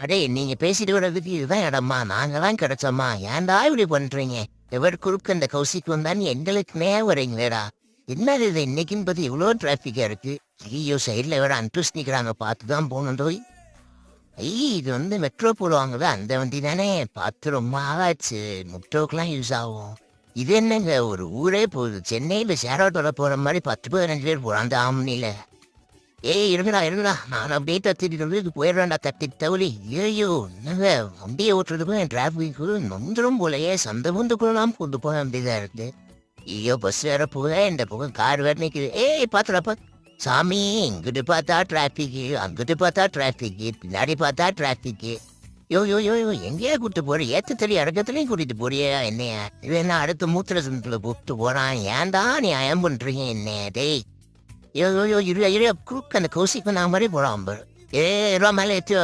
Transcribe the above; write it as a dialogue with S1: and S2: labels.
S1: அடே நீங்க பேசிட்டு வர்றதுக்கு இதுதான் இடமா? நாங்க தான் கிடைச்சோமா? ஏன்டா இப்படி பண்றீங்க? எவர் குறுக்க இந்த கௌசிக்கு வந்தான்னு எங்களுக்குனே வரீங்களேடா? என்னது இது இன்னைக்குன்னு பார்த்து இவ்வளோ டிராஃபிக்கா இருக்கு? ஐயோ சைடில் வேற அன்ட்ரஸ் நிற்கிறாங்க, பார்த்து தான் போகணும் தோய். இது வந்து மெட்ரோ போடுவாங்கல்ல அந்த வண்டி தானே? பார்த்து ரொம்ப ஆகாச்சு. மெட்ரோக்கெலாம் யூஸ் ஆகும். இது என்னங்க ஒரு ஊரே போகுது. சென்னையில் ஷேர் ஆட்டோவில் போகிற மாதிரி 10-15 பேர் போகிறான் அந்த ஆம்னியில். இருங்கடா நான் அப்படியே தத்திட்டு வந்து இது போயிடுறேன்டா தட்டி தவளி. ஐயோ என்னங்க வண்டியை ஓட்டுறதுக்கும் என் டிராஃபிக்கு நொந்துரும் போலையே. சந்தை முந்துக்குள்ளலாம் கொண்டு போக வேண்டியதாக இருக்குது. ஐயோ பஸ் வேற போக இந்த பக்கம் கார் வேற நிற்குது. பார்த்துடப்பா சாமி, இங்கிட்டு பார்த்தா டிராஃபிக்கு, அங்கிட்டு பார்த்தா டிராஃபிக்கு, பின்னாடி பார்த்தா டிராஃபிக்கு. யோ எங்கேயா கூப்பிட்டு போற? ஏத்தத்தலி அடக்கத்துலையும் கூட்டிட்டு போறியா என்னைய? இவன் அடுத்த மூத்திர சந்தத்துல கூப்பிட்டு போறான். ஏன்டா நீ அயம் பண்றீங்க என்ன? டேய் இரு குறுக்க அந்த கௌசிக்கு நான் மாதிரி போறான் பாரு. ரூபா மேலே ஏற்றி